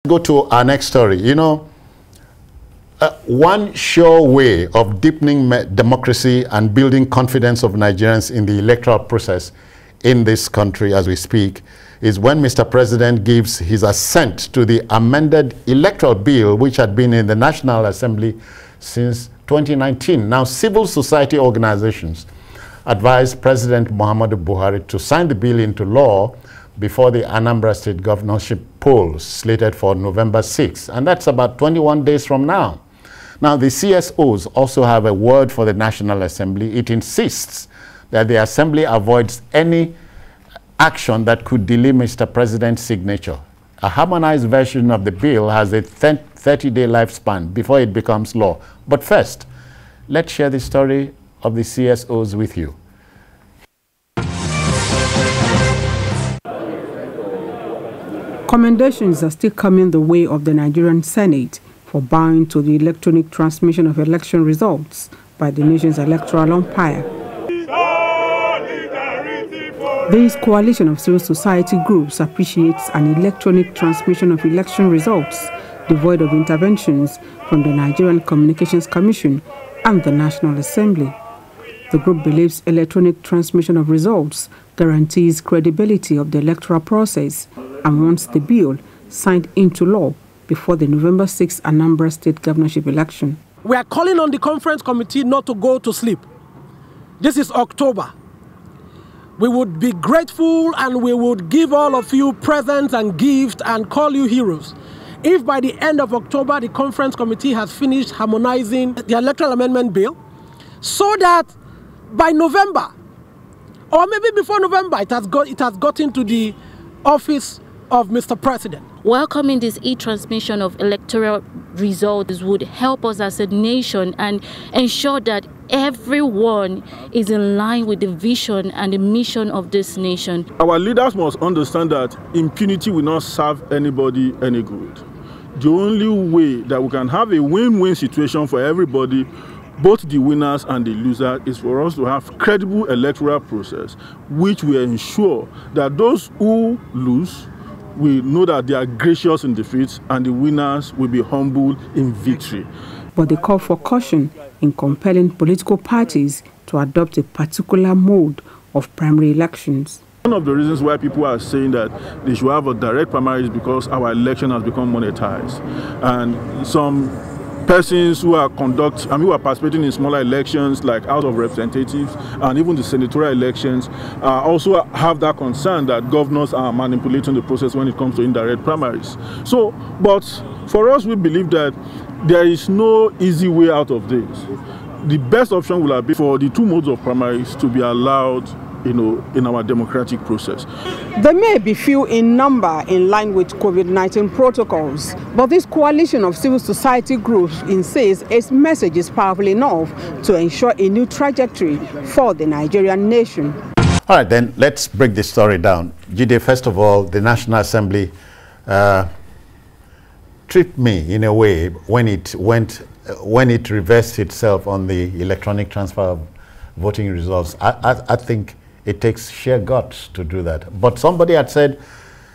Go to our next story. You know, one sure way of deepening democracy and building confidence of Nigerians in the electoral process in this country as we speak is when Mr. President gives his assent to the amended electoral bill, which had been in the National Assembly since 2019. Now, civil society organizations advised President Muhammadu Buhari to sign the bill into law before the Anambra state governorship polls slated for November 6th, and that's about 21 days from now. Now, the CSOs also have a word for the National Assembly. It insists that the Assembly avoids any action that could delay Mr. President's signature. A harmonized version of the bill has a 30-day lifespan before it becomes law. But first, let's share the story of the CSOs with you. Commendations are still coming the way of the Nigerian Senate for bowing to the electronic transmission of election results by the nation's electoral umpire. This coalition of civil society groups appreciates an electronic transmission of election results devoid of interventions from the Nigerian Communications Commission and the National Assembly. The group believes electronic transmission of results guarantees credibility of the electoral process and wants the bill signed into law before the November 6th Anambra state governorship election. We are calling on the conference committee not to go to sleep. This is October. We would be grateful and we would give all of you presents and gifts and call you heroes if by the end of October the conference committee has finished harmonizing the electoral amendment bill, so that by November, or maybe before November, it has gotten to the office of Mr. President. Welcoming this e-transmission of electoral results would help us as a nation and ensure that everyone is in line with the vision and the mission of this nation. Our leaders must understand that impunity will not serve anybody any good. The only way that we can have a win-win situation for everybody, both the winners and the losers, is for us to have credible electoral process, which will ensure that those who lose will know that they are gracious in defeat and the winners will be humble in victory. But they call for caution in compelling political parties to adopt a particular mode of primary elections. One of the reasons why people are saying that they should have a direct primary is because our election has become monetized. And some persons who are participating in smaller elections like House of Representatives and even the senatorial elections also have that concern that governors are manipulating the process when it comes to indirect primaries. So, but for us, we believe that there is no easy way out of this. The best option will be for the two modes of primaries to be allowed, in our democratic process. There may be few in number in line with COVID-19 protocols, but this coalition of civil society groups insists its message is powerful enough to ensure a new trajectory for the Nigerian nation. All right, then let's break this story down. Jide, first of all, the National Assembly tripped me in a way when it reversed itself on the electronic transfer of voting results. I think it takes sheer guts to do that. But somebody had said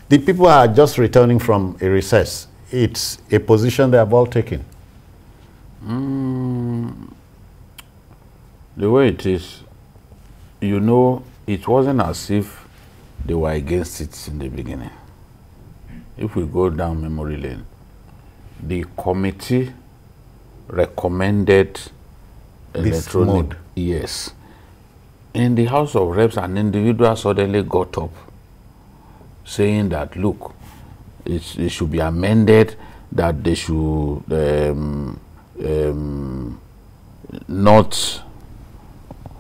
the people are just returning from a recess. It's a position they have all taken. The way it is, it wasn't as if they were against it in the beginning. If we go down memory lane, the committee recommended electronic mode. Yes. In the House of Reps, an individual suddenly got up saying that, look, it should be amended, that they should not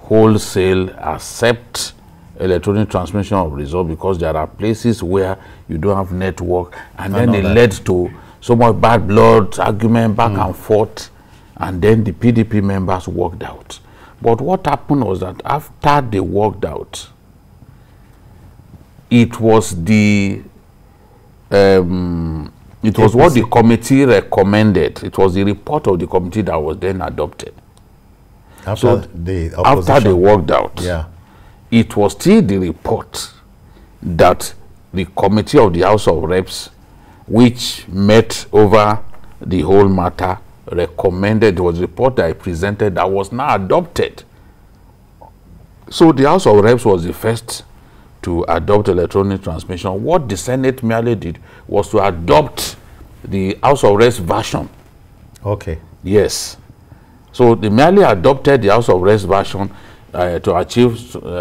wholesale accept electronic transmission of results because there are places where you don't have network, and then it led to so much bad blood, argument back and forth, and then the PDP members walked out. But what happened was that after they walked out, it was what the committee recommended. It was the report of the committee that was then adopted. After they walked out, it was still the report that the committee of the House of Reps which met over the whole matter, recommended, there was a report that I presented that was now adopted. So the House of Reps was the first to adopt electronic transmission. What the Senate merely did was to adopt the House of Reps version. Okay. Yes. So they merely adopted the House of Reps version to achieve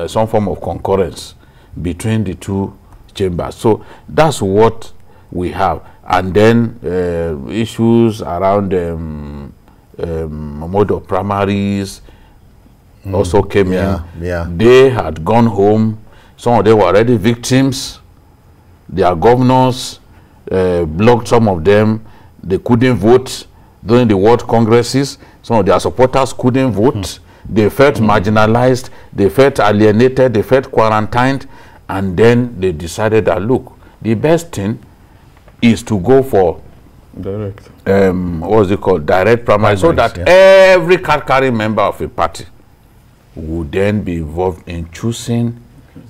some form of concurrence between the two chambers. So that's what we have. And then issues around mode of primaries also came in. Yeah. They had gone home. Some of them were already victims. Their governors blocked some of them. They couldn't vote during the World Congresses. Some of their supporters couldn't vote. They felt marginalized. They felt alienated. They felt quarantined. And then they decided that, look, the best thing is to go for direct. What's it called? Direct primaries, so that every card-carrying member of a party would then be involved in choosing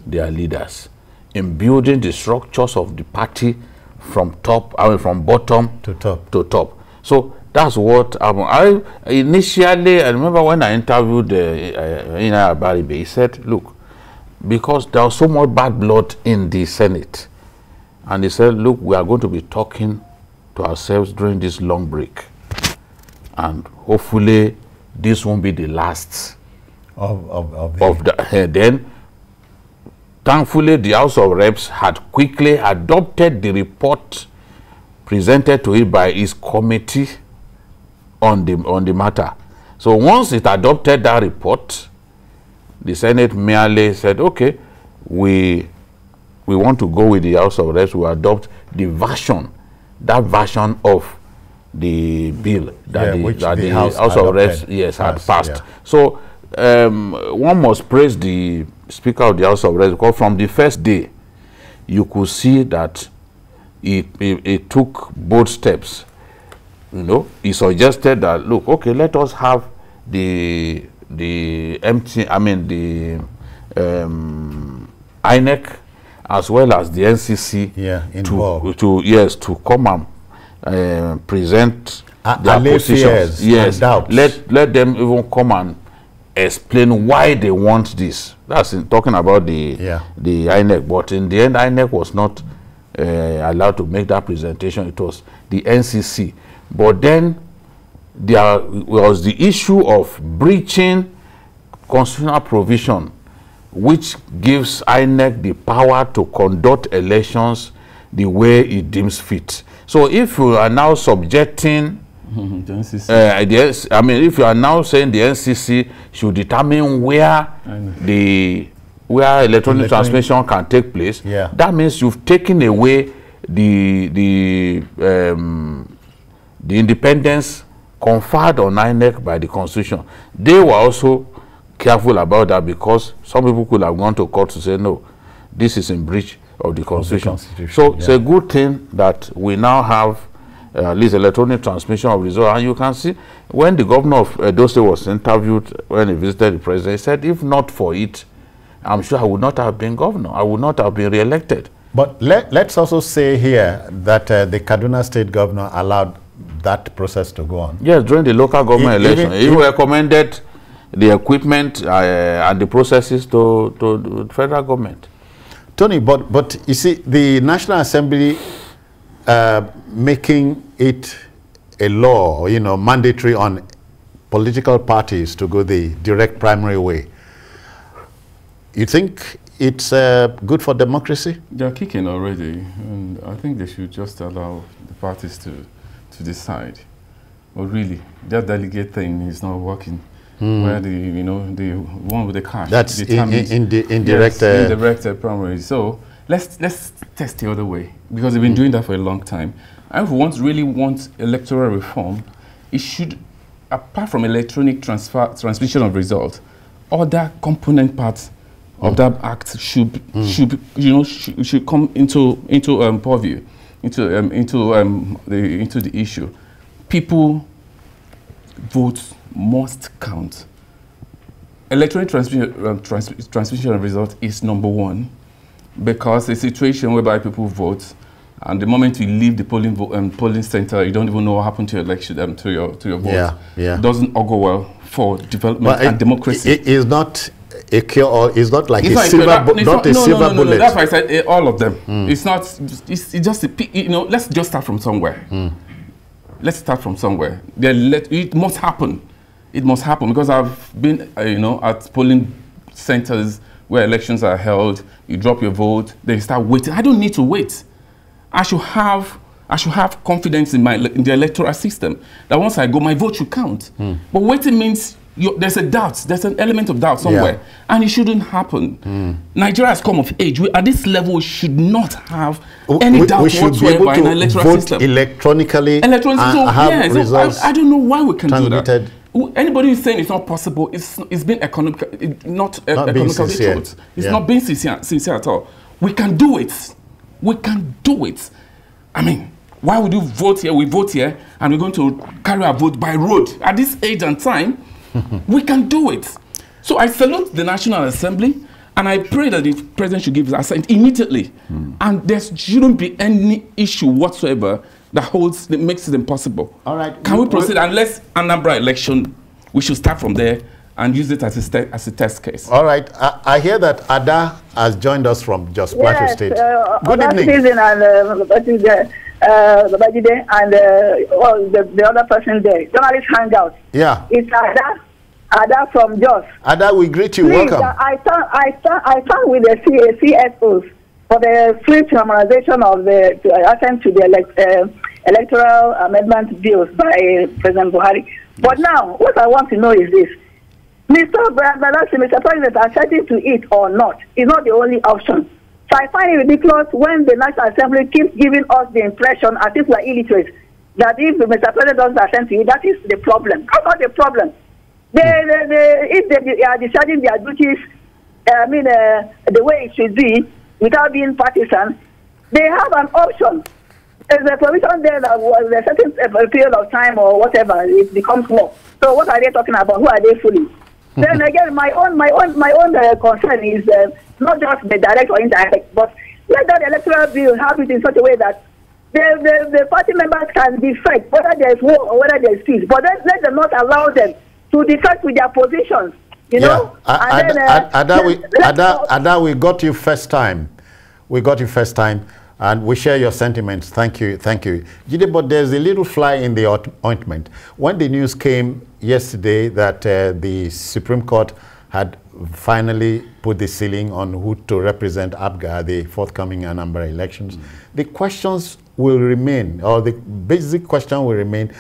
their leaders, in building the structures of the party from top, from bottom to top. So that's what I initially, I remember when I interviewed INEC, he said, look, because there was so much bad blood in the Senate, and he said, look, we are going to be talking to ourselves during this long break, and hopefully this won't be the last of the then thankfully the House of Reps had quickly adopted the report presented to it by its committee on the matter. So once it adopted that report, the Senate merely said, okay, we want to go with the House of Reps, we adopt the version, that version of the bill that the House of Reps had passed. Yeah. So one must praise the Speaker of the House of Reps, because from the first day you could see that it took both steps. You know, he suggested that, look, okay, let us have the INEC as well as the NCC to come and present their positions. Yes, let them even come and explain why they want this. That's talking about the INEC. But in the end, INEC was not allowed to make that presentation. It was the NCC. But then there was the issue of breaching constitutional provision, which gives INEC the power to conduct elections the way it deems fit. So if you are now subjecting the NCC, if you are now saying the NCC should determine where electronic transmission can take place, that means you've taken away the independence conferred on INEC by the Constitution. They were also careful about that, because some people could have gone to court to say, no, this is in breach of the Constitution. So it's a good thing that we now have at least electronic transmission of results. And you can see when the governor of Edo State was interviewed when he visited the president, he said, if not for it, I'm sure I would not have been governor. I would not have been re-elected. But let's also say here that the Kaduna State governor allowed that process to go on. Yes, during the local government election, he recommended the equipment and the processes to the federal government. Tony, but you see, the National Assembly making it a law, mandatory on political parties to go the direct primary way, you think it's good for democracy? They're kicking already, and I think they should just allow the parties to decide. But really, that delegate thing is not working. Where the one with the cash, that's indirect primary. So let's test the other way, because they've been doing that for a long time. And if we really want electoral reform, it should, apart from electronic transmission of results, other component parts of that act should come into purview, into the issue. People votes must count. Electronic transmission of results is number one, because a situation whereby people vote and the moment you leave the polling center, you don't even know what happened to your election, to your vote. It doesn't augur well for development and democracy. It is not a cure-all. It's not like a silver bullet. That's why I said all of them. It's not. It's just let's just start from somewhere. Let's start from somewhere. It must happen. It must happen, because I've been at polling centers where elections are held. You drop your vote, then you start waiting. I don't need to wait. I should have confidence in the electoral system that once I go, my vote should count. But waiting means there's a doubt. There's an element of doubt somewhere, and it shouldn't happen. Nigeria has come of age. At this level, we should not have any doubt whatsoever in an electoral system. Electronically, and have results. I don't know why we can do that. Anybody who's saying it's not possible, it's been not economically true. It's not being sincere at all. We can do it. We can do it. I mean, why would you vote here? We vote here, and we're going to carry our vote by road. At this age and time, we can do it. So I salute the National Assembly, and I pray that the President should give his assent immediately. And there shouldn't be any issue whatsoever that makes it impossible. All right. Can we proceed? Unless Anambra election, we should start from there and use it as a test case. All right. I hear that Ada has joined us from Jos Plateau State. Good evening. And the other person there, journalist Hangout. Yeah. It's Ada from Jos. Ada, we greet you. Please, welcome. I stand with the CSOs for the swift harmonization of the assent to the electoral amendment bills by President Buhari. But now, what I want to know is this. Mr. President, accepting to it or not is not the only option. So I find it ridiculous when the National Assembly keeps giving us the impression, as if we're illiterate, that if Mr. President doesn't assent to it, that is the problem. That's not the problem. If they are discharging their duties, the way it should be, without being partisan, they have an option. There's a provision there that was a certain period of time or whatever, it becomes law. So what are they talking about? Who are they fooling? Then again, my own concern is not just the direct or indirect, but let that electoral bill have it in such a way that the party members can defect whether there is war or whether there is peace. But then let them not allow them to defect with their positions. You know? Ada, we got you first time. We got you first time, and we share your sentiments. Thank you, thank you. Jide, but there's a little fly in the ointment. When the news came yesterday that the Supreme Court had finally put the ceiling on who to represent APGA, the forthcoming Anambra elections, the questions will remain, or the basic question will remain,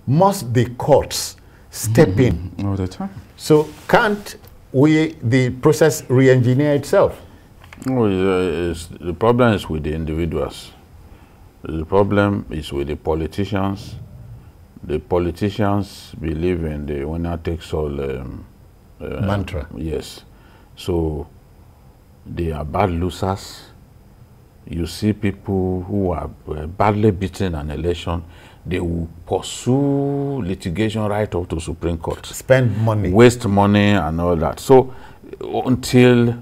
must the courts step in? All the time. So can't the process re-engineer itself? The problem is with the individuals. The problem is with the politicians. The politicians believe in the winner takes all mantra. Yes. So they are bad losers. You see people who are badly beaten an election, they will pursue litigation right up to Supreme Court. Spend money. Waste money and all that. So until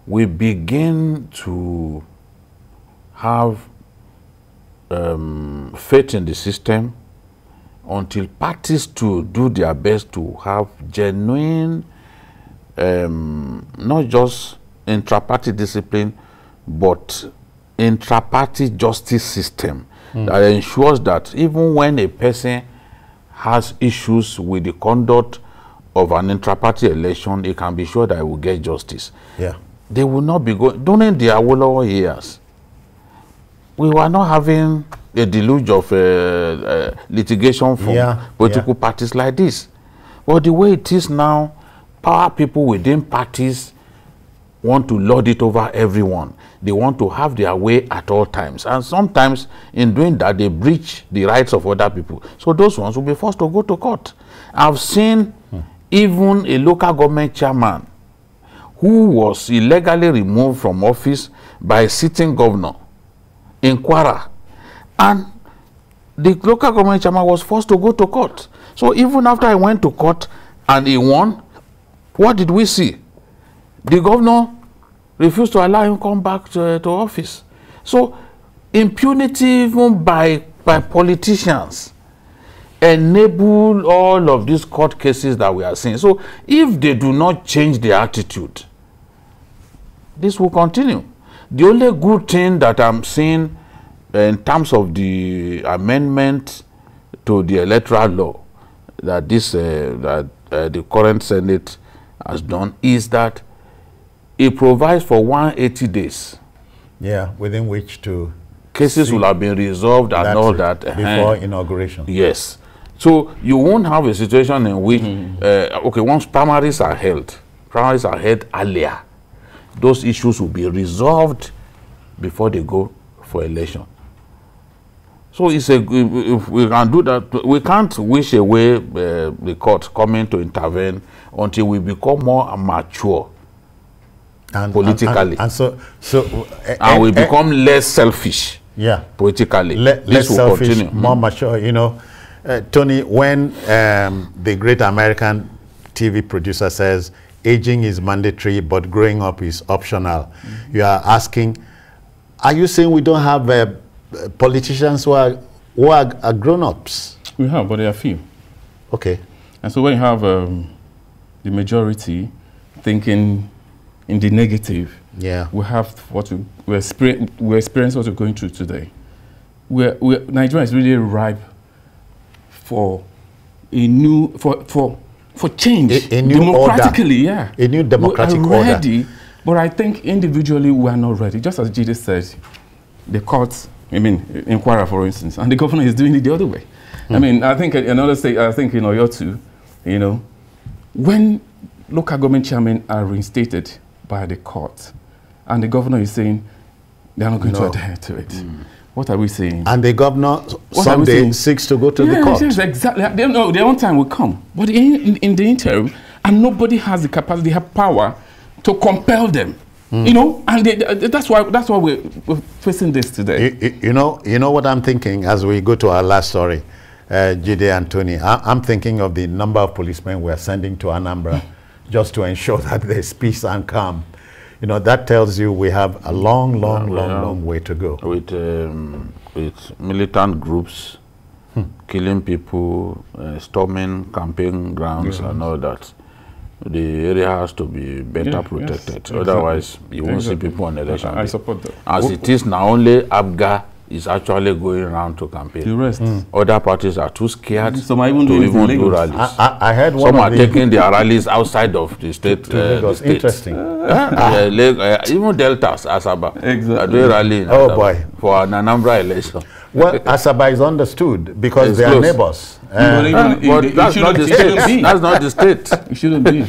we begin to have faith in the system, until parties to do their best to have genuine, not just intra-party discipline, but intra-party justice system that ensures that even when a person has issues with the conduct of an intra-party election, he can be sure that he will get justice. Yeah. They will not be going. During the Awolowo years, we were not having a deluge of litigation from political parties like this. But the way it is now, power people within parties want to lord it over everyone. They want to have their way at all times. And sometimes in doing that, they breach the rights of other people. So those ones will be forced to go to court. I've seen even a local government chairman who was illegally removed from office by a sitting governor in Kwara. And the local government chairman was forced to go to court. So even after I went to court and he won, what did we see? The governor refused to allow him to come back to office. So impunity even by politicians enable all of these court cases that we are seeing. So if they do not change their attitude, this will continue. The only good thing that I'm seeing in terms of the amendment to the electoral law that the current Senate has done is that it provides for 180 days. Yeah, within which to cases will have been resolved and all that before inauguration. Yes. So you won't have a situation in which okay, once primaries are held earlier, those issues will be resolved before they go for election. So it's if we can do that, we can't wish away the court coming to intervene until we become more mature politically, and we become less selfish. Yeah, politically, less selfish, more mature. You know, Tony, when the great American TV producer says aging is mandatory but growing up is optional, you are asking, are you saying we don't have politicians who are grown-ups? We have, but they are few. Okay. And so when you have the majority thinking in the negative, yeah, we have what we experience what we're going through today. Nigeria is really ripe for a new for change, a new democratically, order. Yeah, a new democratic we are ready, order. But I think individually we are not ready. Just as Jide said, the courts, I mean, inquirer, for instance, and the governor is doing it the other way. I mean, I think another state, I think in Oyo too, you know, when local government chairmen are reinstated by the court, and the governor is saying they are not going to adhere to it. What are we saying? And the governor someday seeks to go to the court. Yes, exactly. They know their own time will come. But in the interim, and nobody has the capacity, have power to compel them. You know, and that's why we're facing this today. You know what I'm thinking as we go to our last story, Jide and Tony. I'm thinking of the number of policemen we're sending to Anambra just to ensure that there's peace and calm. You know, that tells you we have a long way to go. With militant groups killing people, storming campaign grounds and all that. The area has to be better protected. Otherwise, you won't see people on election day. I support that. As it is now, only ABGA is actually going around to campaign. The rest. Other parties are too scared Some are even to even do rallies. I heard one Some are taking their rallies outside of the state. The state. Interesting. Even Deltas, Asaba, are doing rally in Asaba for an Anambra election. Well, Asaba is understood because they are neighbors. But that's not the state. That's not the state. It shouldn't be.